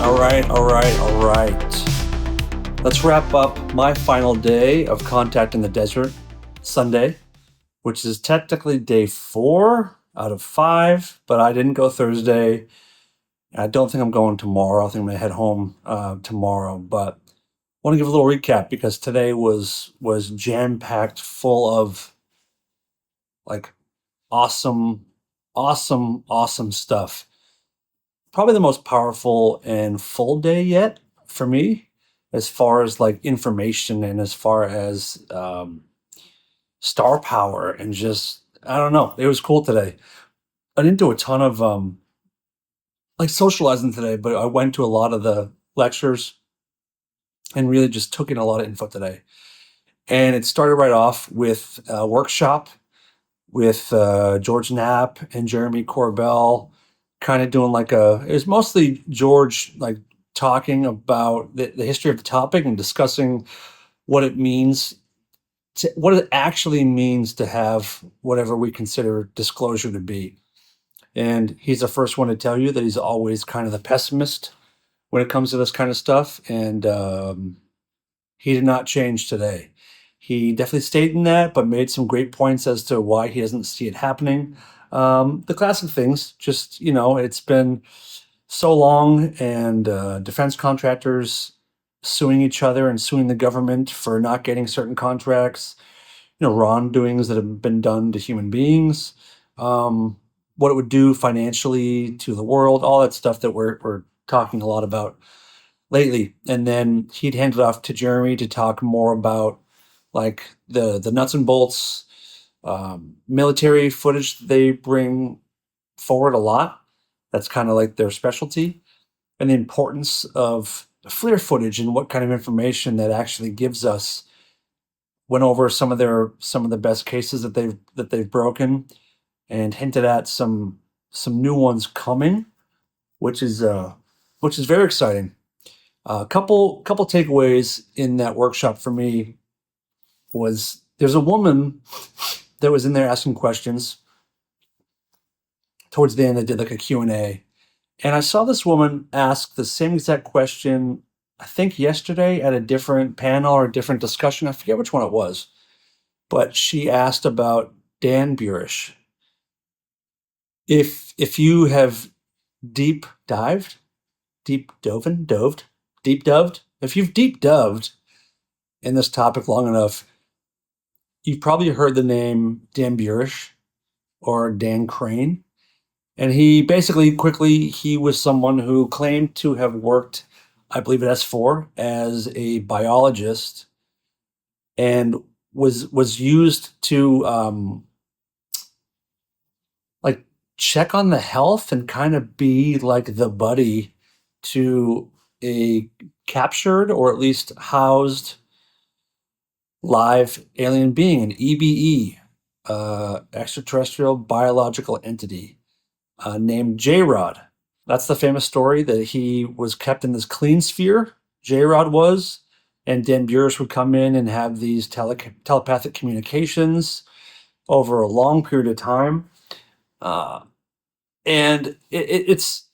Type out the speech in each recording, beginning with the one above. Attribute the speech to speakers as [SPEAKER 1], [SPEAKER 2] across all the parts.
[SPEAKER 1] All right. Let's wrap up my final day of Contact in the Desert Sunday, which is technically day 4 out of 5, but I didn't go Thursday. I don't think I'm going tomorrow. I think I'm going to head home tomorrow, but I want to give a little recap because today was jam-packed full of like awesome stuff. Probably the most powerful and full day yet for me, as far as like information and as far as star power and just I don't know. It was cool today. I didn't do a ton of like socializing today, but I went to a lot of the lectures and really just took in a lot of info today. And it started right off with a workshop with George Knapp and Jeremy Corbell, kind of doing like it was mostly George like talking about the history of the topic and discussing what it means what it actually means to have whatever we consider disclosure to be. And he's the first one to tell you that he's always kind of the pessimist when it comes to this kind of stuff. And he did not change today. He definitely stayed in that, but made some great points as to why he doesn't see it happening. The classic things, just, it's been so long, and defense contractors suing each other and suing the government for not getting certain contracts, wrongdoings that have been done to human beings, what it would do financially to the world, all that stuff that we're talking a lot about lately. And then he'd hand it off to Jeremy to talk more about like the nuts and bolts military footage that they bring forward a lot. That's kind of like their specialty, and the importance of FLIR footage and what kind of information that actually gives us. Went over some of the best cases that they've broken, and hinted at some new ones coming, which is very exciting. A couple takeaways in that workshop for me was there's a woman that was in there asking questions. Towards the end, they did like a Q&A. And I saw this woman ask the same exact question, I think yesterday at a different panel or a different discussion. I forget which one it was. But she asked about Dan Burisch. If you have deep doved, if you've deep doved in this topic long enough, you've probably heard the name Dan Burisch or Dan Crane. And he basically, quickly, he was someone who claimed to have worked, I believe at S4, as a biologist, and was used to like check on the health and kind of be like the buddy to a captured or at least housed live alien being, an EBE, extraterrestrial biological entity, named J-Rod. That's the famous story that he was kept in this clean sphere, J-Rod was, and Dan Burisch would come in and have these telepathic communications over a long period of time. And it's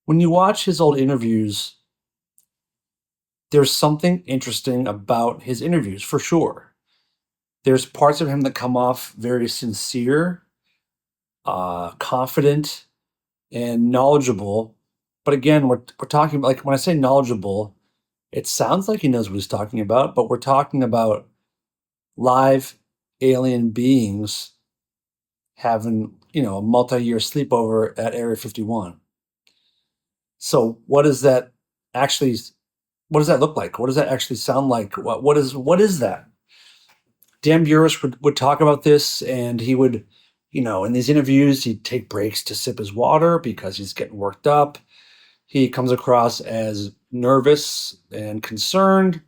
[SPEAKER 1] when you watch his old interviews, there's something interesting about his interviews, for sure. There's parts of him that come off very sincere, confident, and knowledgeable. But again, we're talking about, like, when I say knowledgeable, it sounds like he knows what he's talking about, but we're talking about live alien beings having, a multi-year sleepover at Area 51. So what does that look like? What does that actually sound like? What is that? Dan Burisch would talk about this, and he would, in these interviews, he'd take breaks to sip his water because he's getting worked up. He comes across as nervous and concerned.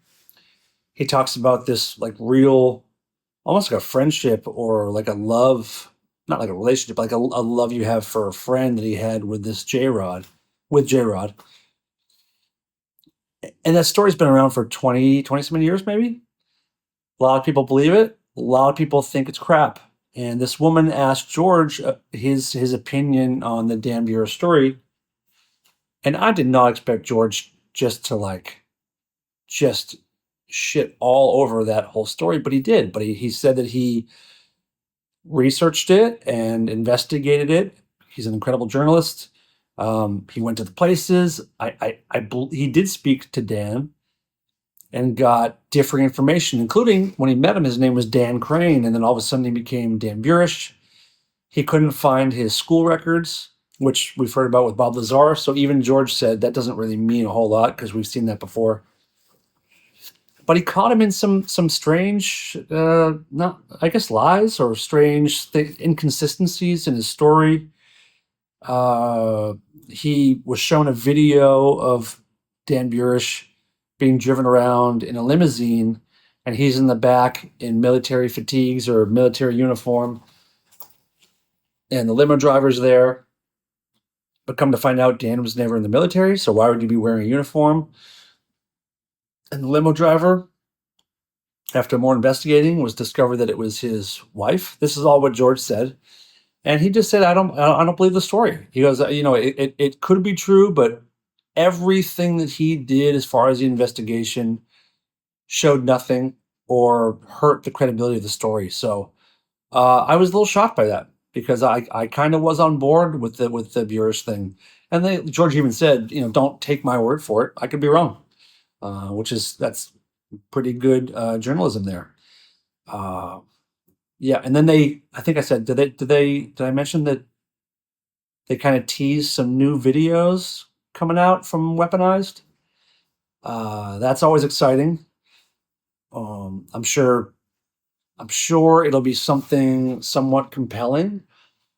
[SPEAKER 1] He talks about this like real, almost like a friendship or like a love, not like a relationship, but like a love you have for a friend that he had with this J-Rod. And that story's been around for 20 something years, maybe. A lot of people believe it. A lot of people think it's crap. And this woman asked George his opinion on the Dan Burisch story. And I did not expect George just shit all over that whole story, but he did. But he said that he researched it and investigated it. He's an incredible journalist. He went to the places. He did speak to Dan and got differing information, including when he met him, his name was Dan Crane, and then all of a sudden he became Dan Burisch. He couldn't find his school records, which we've heard about with Bob Lazar. So even George said that doesn't really mean a whole lot because we've seen that before. But he caught him in some strange, not I guess lies or strange inconsistencies in his story. He was shown a video of Dan Burisch being driven around in a limousine, and he's in the back in military fatigues or military uniform, and the limo driver's there. But come to find out, Dan was never in the military, so why would he be wearing a uniform? And the limo driver, after more investigating, was discovered that it was his wife. This is all what George said. And he just said, I don't believe the story. He goes, it could be true, but everything that he did as far as the investigation showed nothing or hurt the credibility of the story. So I was a little shocked by that because I kind of was on board with the Burisch thing. And George even said, don't take my word for it. I could be wrong, that's pretty good journalism there. Yeah, and then I think I said, did I mention that they kind of teased some new videos coming out from Weaponized? That's always exciting. I'm sure it'll be something somewhat compelling.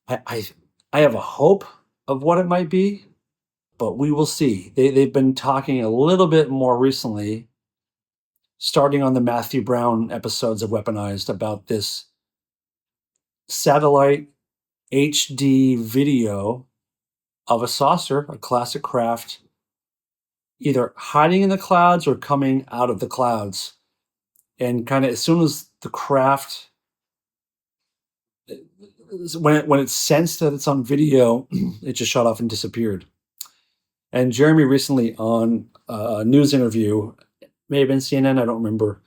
[SPEAKER 1] I have a hope of what it might be, but we will see. They've been talking a little bit more recently, starting on the Matthew Brown episodes of Weaponized, about this satellite HD video of a saucer, a classic craft, either hiding in the clouds or coming out of the clouds. And kind of as soon as the craft, when it sensed that it's on video, it just shut off and disappeared. And Jeremy recently on a news interview, may have been CNN, I don't remember,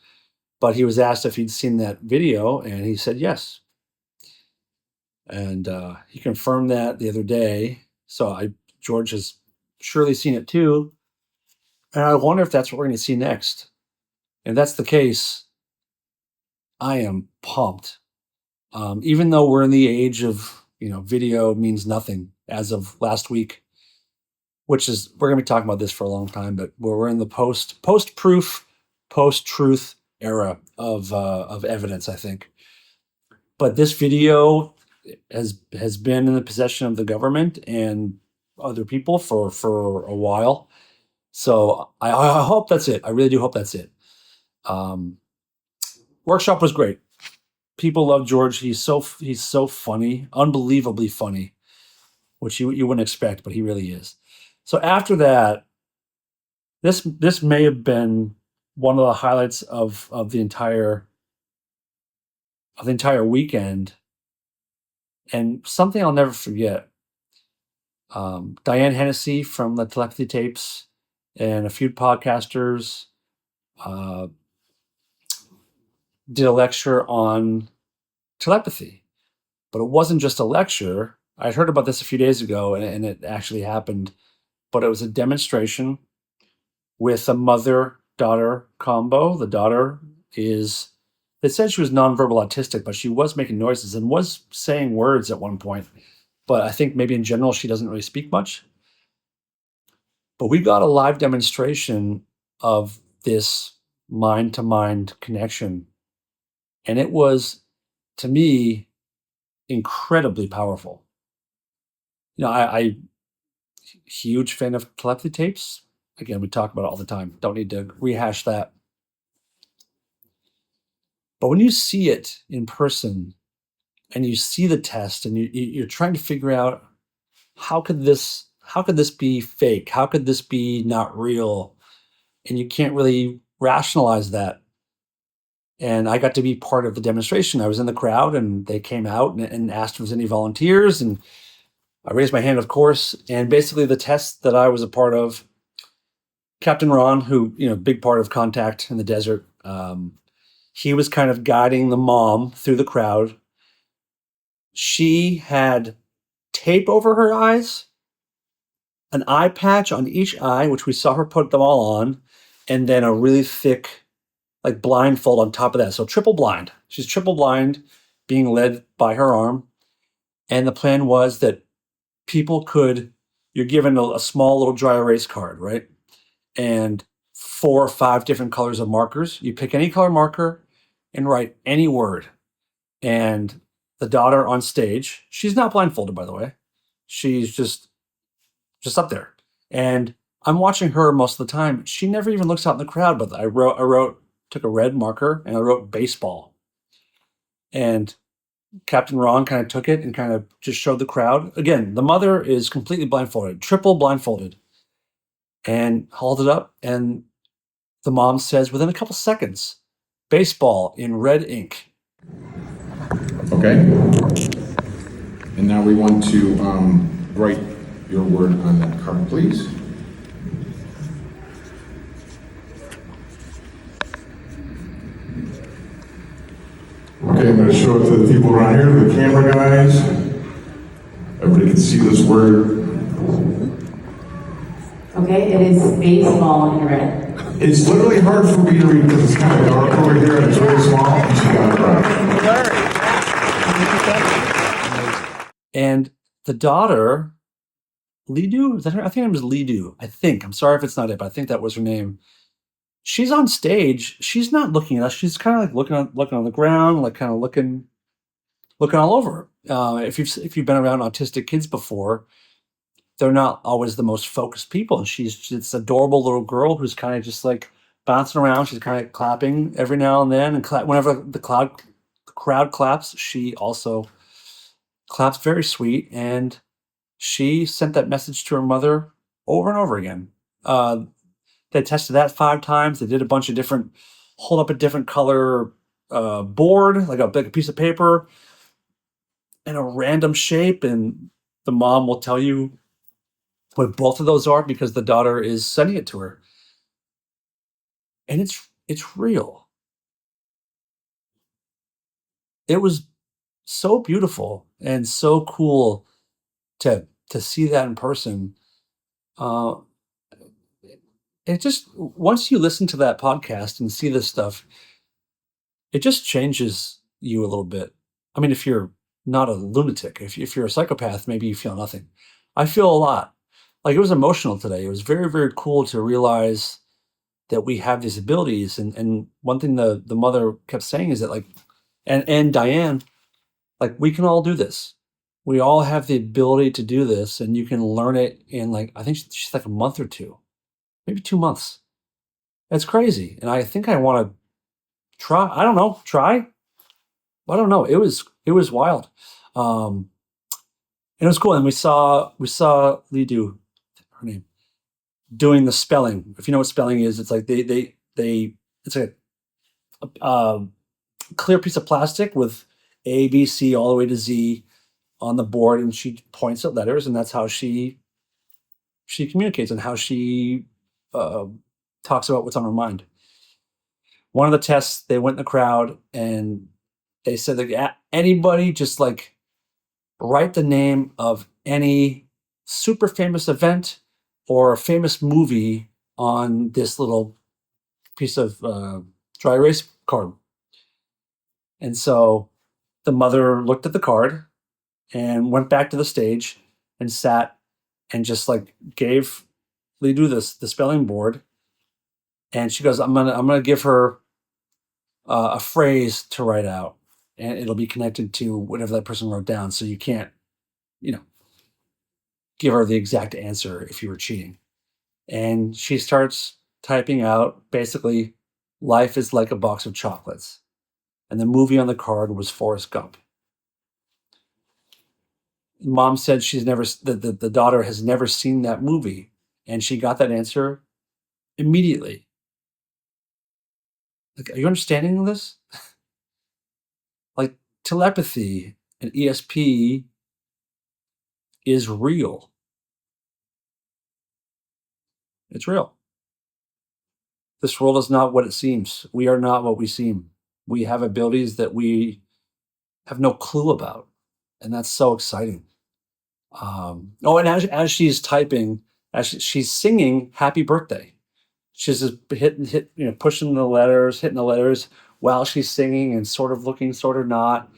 [SPEAKER 1] but he was asked if he'd seen that video, and he said yes. And he confirmed that the other day. So George has surely seen it too. And I wonder if that's what we're going to see next. And if that's the case, I am pumped. Even though we're in the age of, video means nothing as of last week, which is, we're going to be talking about this for a long time, but we're in the post-proof, post-truth era of evidence, I think. But this video has been in the possession of the government and other people for a while. So I hope that's it. I really do hope that's it. Workshop was great. People love George. He's so funny, unbelievably funny, which you wouldn't expect, but he really is. So after that, this may have been one of the highlights of the entire weekend, and something I'll never forget. Diane Hennessy from the Telepathy tapes and a few podcasters did a lecture on telepathy, but it wasn't just a lecture. I'd heard about this a few days ago, and it actually happened, but it was a demonstration with a mother-daughter combo. The daughter they said she was nonverbal autistic, but she was making noises and was saying words at one point. But I think maybe in general, she doesn't really speak much. But we got a live demonstration of this mind-to-mind connection. And it was, to me, incredibly powerful. I huge fan of telepathy tapes. Again, we talk about it all the time. Don't need to rehash that. But when you see it in person and you see the test and you're trying to figure out how could this be fake? How could this be not real? And you can't really rationalize that. And I got to be part of the demonstration. I was in the crowd and they came out and asked if there was any volunteers. And I raised my hand, of course, and basically the test that I was a part of, Captain Ron, who, big part of Contact in the desert, he was kind of guiding the mom through the crowd. She had tape over her eyes, an eye patch on each eye, which we saw her put them all on, and then a really thick, like, blindfold on top of that. So triple blind. She's triple blind, being led by her arm. And the plan was that you're given a small little dry erase card, right? And 4 or 5 different colors of markers. You pick any color marker and write any word. And the daughter on stage, she's not blindfolded, by the way. She's just up there. And I'm watching her most of the time. She never even looks out in the crowd, but took a red marker and I wrote baseball. And Captain Ron kind of took it and kind of just showed the crowd. Again, the mother is completely blindfolded, triple blindfolded, and hauled it up. And the mom says within a couple seconds, baseball in red ink.
[SPEAKER 2] Okay. And now we want to write your word on that card, please. Okay, I'm going to show it to the people around here, the camera guys. Everybody can see this word.
[SPEAKER 3] Okay, it is baseball in red.
[SPEAKER 2] It's literally hard for me to read because it's kind of dark over here and it's really small. She got it right.
[SPEAKER 1] And the daughter, Lidu, is that her? I think her name is Lidu. I think. I'm sorry if it's not it, but I think that was her name. She's on stage. She's not looking at us. She's kind of like looking on the ground, like kind of looking all over. If you've been around autistic kids before, they're not always the most focused people. And she's this adorable little girl who's kind of just like bouncing around. She's kind of clapping every now and then, and whenever the crowd claps, she also claps very sweet. And she sent that message to her mother over and over again. They tested that 5 times. They did a bunch of hold up a different color board, like a big piece of paper in a random shape. And the mom will tell you what both of those are because the daughter is sending it to her. And it's real. It was so beautiful and so cool to see that in person. It just, once you listen to that podcast and see this stuff, it just changes you a little bit. I mean, if you're not a lunatic, if you're a psychopath, maybe you feel nothing. I feel a lot. Like, it was emotional today. It was very, very cool to realize that we have these abilities. And one thing the mother kept saying is that, like, and Diane, like, we can all do this. We all have the ability to do this, and you can learn it in, like, I think she's like a month or 2, maybe 2 months. It's crazy. And I think I want to try. I don't know. Try. I don't know. It was wild. And it was cool. And we saw Lidu, her name, doing the spelling. If you know what spelling is, it's like it's like a clear piece of plastic with A, B, C, all the way to Z on the board, and she points at letters, and that's how she communicates and how she talks about what's on her mind. One of the tests, they went in the crowd and they said that anybody just like write the name of any super famous event or a famous movie on this little piece of dry erase card. And so the mother looked at the card and went back to the stage and sat and just like gave Lidu the spelling board. And she goes, I'm gonna give her a phrase to write out, and it'll be connected to whatever that person wrote down. So you can't, give her the exact answer if you were cheating. And she starts typing out basically, life is like a box of chocolates. And the movie on the card was Forrest Gump. Mom said the daughter has never seen that movie, and she got that answer immediately. Like, are you understanding this? Like, telepathy and ESP is real. It's real. This world is not what it seems. We are not what we seem. We have abilities that we have no clue about, and that's so exciting. Oh, and as she's typing, she's singing "Happy Birthday." She's just pushing the letters, hitting the letters while she's singing, and sort of looking, sort of not.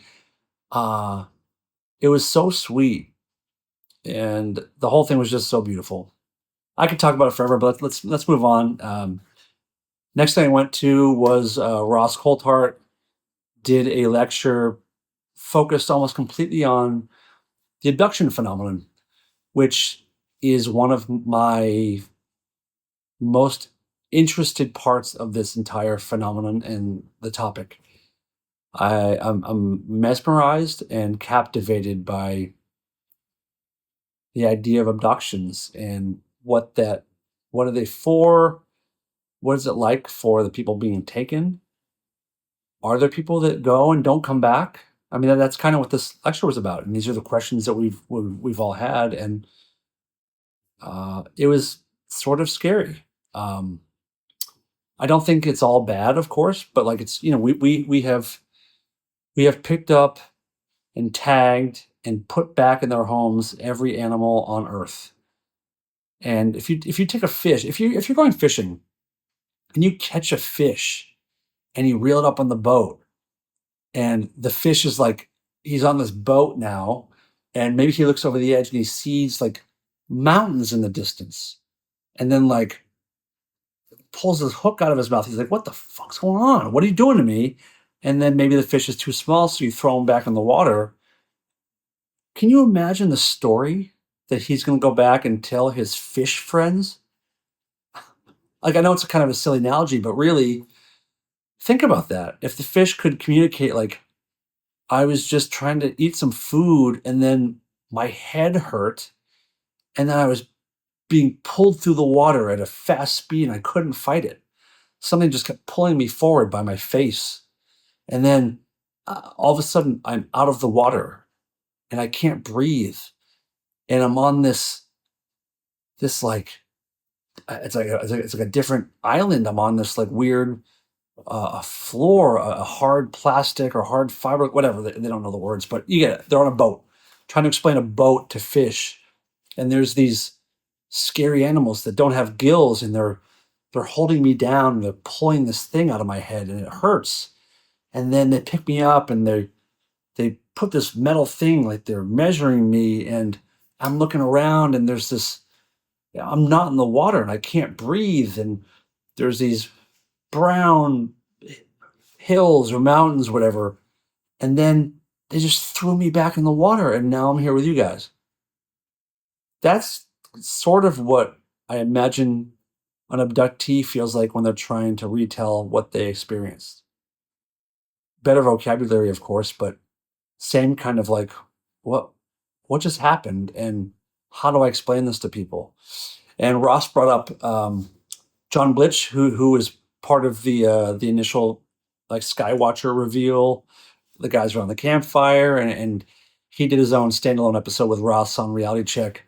[SPEAKER 1] Uh, it was so sweet, and the whole thing was just so beautiful. I could talk about it forever, but let's move on. Next thing I went to was Ross Coulthart did a lecture focused almost completely on the abduction phenomenon, which is one of my most interested parts of this entire phenomenon and the topic. I'm mesmerized and captivated by the idea of abductions and what are they for? What is it like for the people being taken? Are there people that go and don't come back? I mean, that's kind of what this lecture was about, and these are the questions that we've all had, and it was sort of scary. Um, I don't think it's all bad, of course, but like it's we have picked up and tagged and put back in their homes every animal on Earth. And if you take a fish, if you're going fishing and you catch a fish and you reel it up on the boat, and the fish is like he's on this boat now, and maybe he looks over the edge and he sees like mountains in the distance, and then like pulls his hook out of his mouth. He's like, "What the fuck's going on? What are you doing to me?" And then maybe the fish is too small, so you throw him back in the water. Can you imagine the story that he's going to go back and tell his fish friends? Like, I know it's a kind of a silly analogy, but really, think about that. If the fish could communicate, like, I was just trying to eat some food and then my head hurt, and then I was being pulled through the water at a fast speed and I couldn't fight it. Something just kept pulling me forward by my face. And then all of a sudden, I'm out of the water and I can't breathe. And I'm on this like it's like a different island. I'm on this like weird a floor, a hard plastic or hard fiber, whatever. They don't know the words, but you get it. They're on a boat, trying to explain a boat to fish, and there's these scary animals that don't have gills, and they're holding me down. And they're pulling this thing out of my head, and it hurts. And then they pick me up, and they put this metal thing like they're measuring me, and I'm looking around, and there's this. I'm not in the water, and I can't breathe, and there's these brown hills or mountains, whatever. And then they just threw me back in the water, and now I'm here with you guys. That's sort of what I imagine an abductee feels like when they're trying to retell what they experienced. Better vocabulary, of course, but same kind of like, what what just happened, and how do I explain this to people? And Ross brought up John Blitch, who was part of the initial like Skywatcher reveal, the guys around the campfire, and he did his own standalone episode with Ross on Reality Check,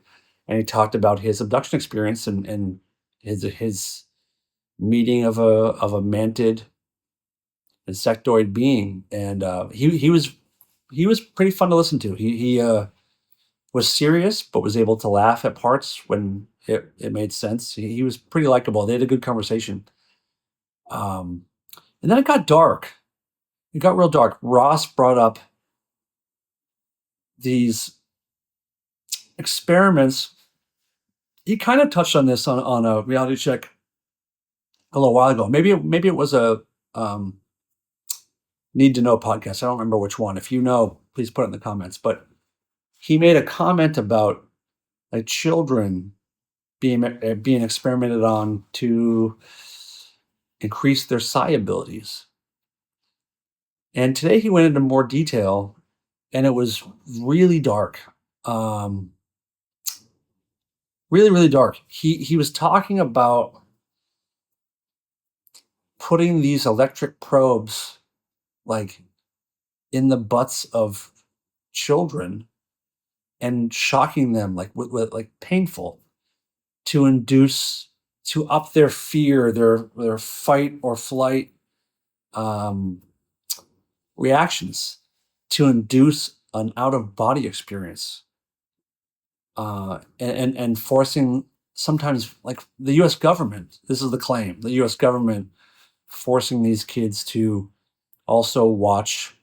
[SPEAKER 1] and he talked about his abduction experience and his meeting of a mantid insectoid being, and he was pretty fun to listen to. He was serious, but was able to laugh at parts when it made sense. He was pretty likable. They had a good conversation. Um, and then it got dark. It got real dark. Ross brought up these experiments. He kind of touched on this on a Reality Check a little while ago. Maybe it was a Need to Know podcast. I don't remember which one. If you know, please put it in the comments. But he made a comment about like children being experimented on to increase their psi abilities. And today he went into more detail, and it was really dark, um, really really dark. He was talking about putting these electric probes like in the butts of children and shocking them like with like painful to up their fear, their fight or flight um, reactions, to induce an out of body experience, and forcing sometimes like the U.S. government. This is the claim: the U.S. government forcing these kids to also watch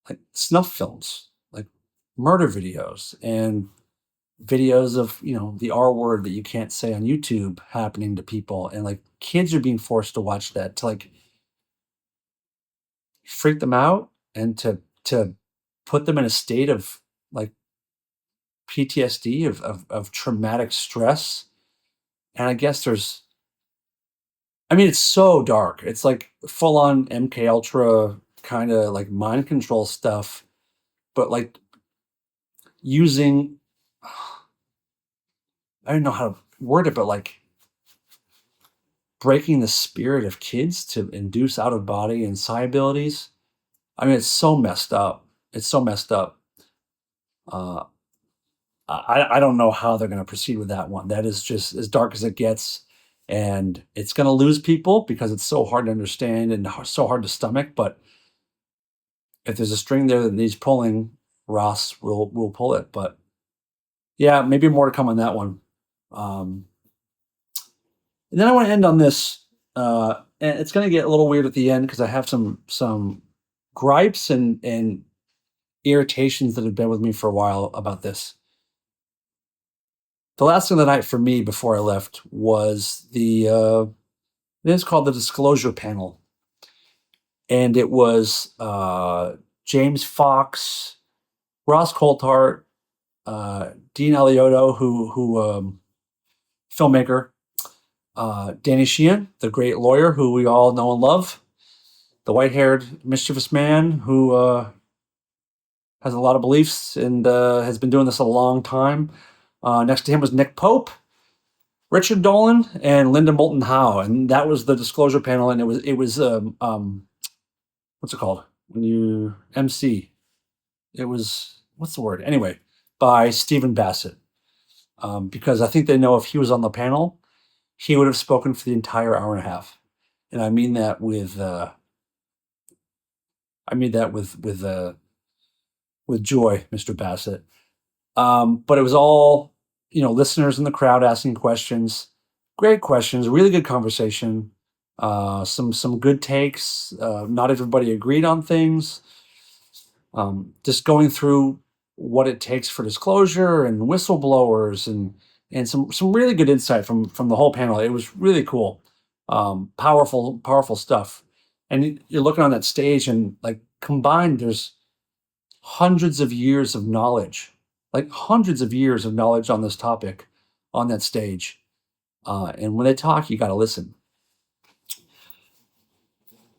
[SPEAKER 1] like snuff films, like murder videos and videos of the R word that you can't say on YouTube happening to people, and like kids are being forced to watch that to like freak them out and to put them in a state of like PTSD of traumatic stress. And I guess it's so dark. It's like full on MK Ultra kind of like mind control stuff, but like using I don't know how to word it, but like breaking the spirit of kids to induce out of body and psi abilities. It's so messed up. It's so messed up. Uh, I don't know how they're going to proceed with that one. That is just as dark as it gets, and it's going to lose people because it's so hard to understand and so hard to stomach. But if there's a string there that needs pulling, Ross will pull it. But yeah, maybe more to come on that one. And then I want to end on this, and it's going to get a little weird at the end because I have some gripes and irritations that have been with me for a while about this. The last thing of the night for me before I left was it's called the Disclosure Panel, and it was James Fox, Ross Coulthart, Dean Alioto, who filmmaker, Danny Sheehan, the great lawyer who we all know and love, the white-haired mischievous man who has a lot of beliefs and has been doing this a long time. Next to him was Nick Pope, Richard Dolan, and Linda Moulton Howe, and that was the Disclosure Panel. And it was what's it called when you MC? It was what's the word? Anyway, by Stephen Bassett, because I think they know if he was on the panel, he would have spoken for the entire hour and a half, and I mean that with joy, Mr. Bassett. But it was all, listeners in the crowd asking questions, great questions, really good conversation, some good takes. Not everybody agreed on things. Just going through what it takes for disclosure and whistleblowers and some really good insight from the whole panel. It was really cool, powerful stuff. And you're looking on that stage and like combined, there's hundreds of years of knowledge, like hundreds of years of knowledge on this topic on that stage. And when they talk, you got to listen.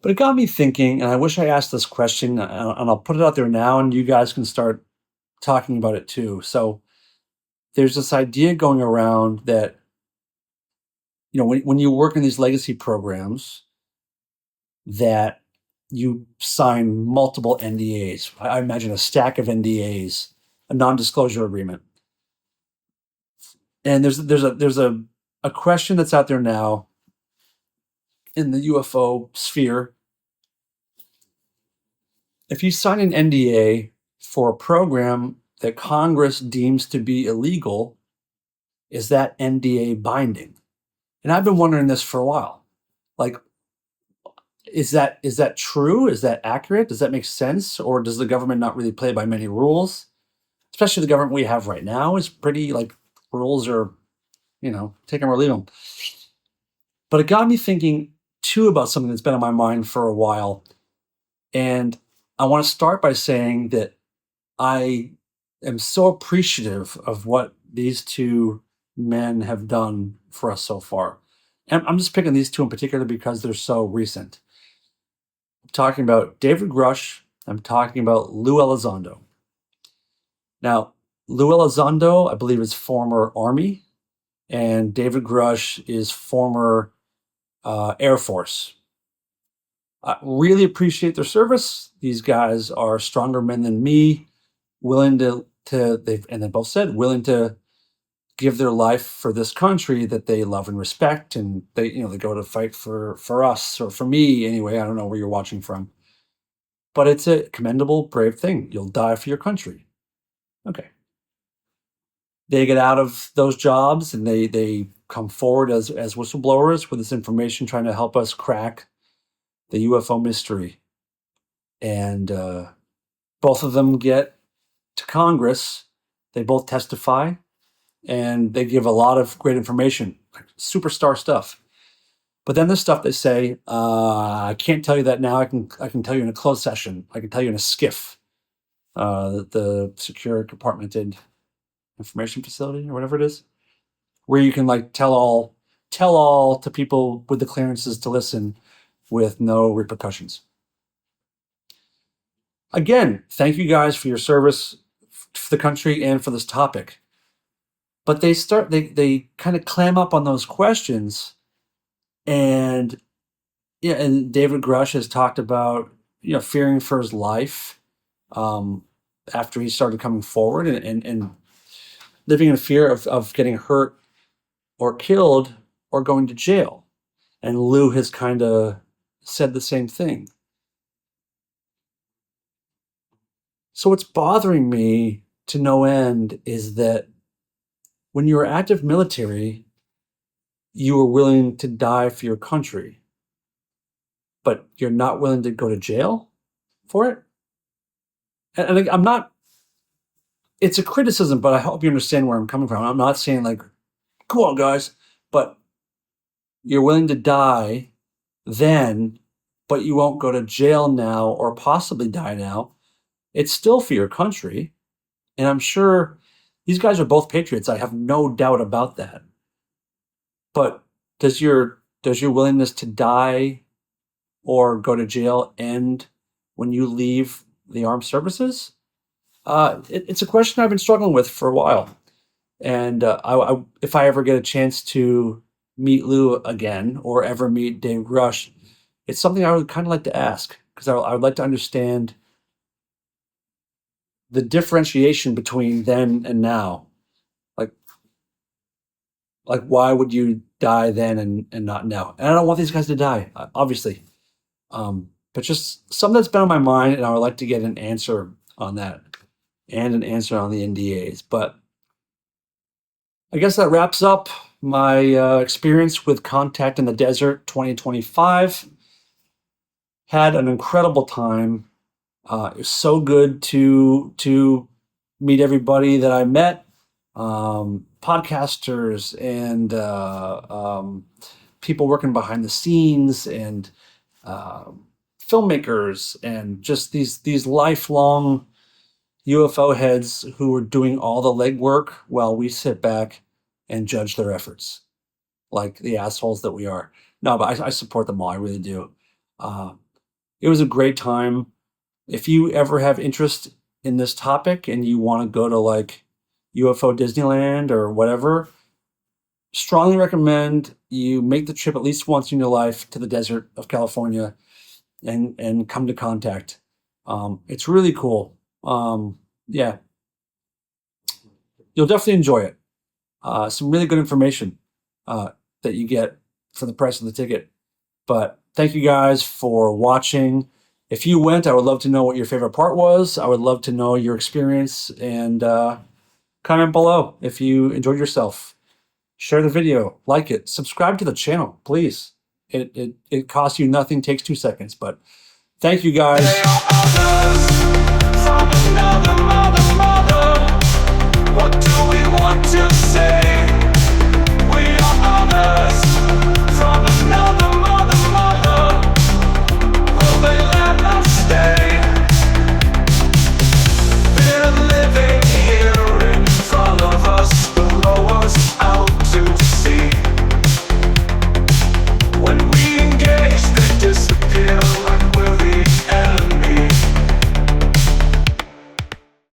[SPEAKER 1] But it got me thinking, and I wish I asked this question, and I'll put it out there now, and you guys can start talking about it too. So there's this idea going around that, when you work in these legacy programs, that you sign multiple NDAs. I imagine a stack of NDAs, a non-disclosure agreement. And there's a question that's out there now in the UFO sphere. If you sign an NDA for a program that Congress deems to be illegal, is that NDA binding? And I've been wondering this for a while. Like, is that true? Is that accurate? Does that make sense? Or does the government not really play by many rules? Especially the government we have right now is pretty like rules are, take them or leave them. But it got me thinking too about something that's been on my mind for a while. And I want to start by saying that I am so appreciative of what these two men have done for us so far. And I'm just picking these two in particular because they're so recent. I'm talking about David Grusch. I'm talking about Lue Elizondo. Now, Lue Elizondo, I believe, is former Army, and David Grusch is former Air Force. I really appreciate their service. These guys are stronger men than me, willing to they both said willing to give their life for this country that they love and respect, and they go to fight for us, or for me anyway. I don't know where you're watching from, but it's a commendable, brave thing. You'll die for your country. Okay. They get out of those jobs and they come forward as whistleblowers with this information, trying to help us crack the UFO mystery. And both of them get to Congress. They both testify, and they give a lot of great information, like superstar stuff. But then the stuff they say, I can't tell you that now. I can tell you in a closed session. I can tell you in a SCIF, the secure compartmented information facility or whatever it is, where you can like tell all to people with the clearances to listen with no repercussions. Again, thank you guys for your service for the country and for this topic. But they kind of clam up on those questions, and David Grusch has talked about fearing for his life after he started coming forward, and living in fear of getting hurt or killed or going to jail. And Lue has kind of said the same thing. So what's bothering me to no end is that when you were active military, you were willing to die for your country, but you're not willing to go to jail for it? And I'm not, it's a criticism, but I hope you understand where I'm coming from. I'm not saying like, come on guys, but you're willing to die then, but you won't go to jail now or possibly die now. It's still for your country. And I'm sure these guys are both patriots. I have no doubt about that. But does your willingness to die or go to jail end when you leave the armed services? It's a question I've been struggling with for a while. And if I ever get a chance to meet Lue again or ever meet Dave Grusch, it's something I would kind of like to ask, because I would like to understand the differentiation between then and now. Like why would you die then and not now? And I don't want these guys to die, obviously. But just something that's been on my mind, and I would like to get an answer on that and an answer on the NDAs. But I guess that wraps up my experience with Contact in the Desert 2025. Had an incredible time. It was so good to meet everybody that I met, podcasters and people working behind the scenes, and filmmakers, and just these lifelong UFO heads who are doing all the legwork while we sit back and judge their efforts like the assholes that we are. No, but I support them all. I really do. It was a great time. If you ever have interest in this topic and you want to go to like UFO Disneyland or whatever, strongly recommend you make the trip at least once in your life to the desert of California and come to Contact. It's really cool. Yeah, you'll definitely enjoy it. Some really good information that you get for the price of the ticket. But thank you guys for watching. If you went, I would love to know what your favorite part was. I would love to know your experience, and comment below if you enjoyed yourself. Share the video, like it, subscribe to the channel, please. It costs you nothing, takes 2 seconds. But thank you guys.
[SPEAKER 4] They are others from another mother. What do we want to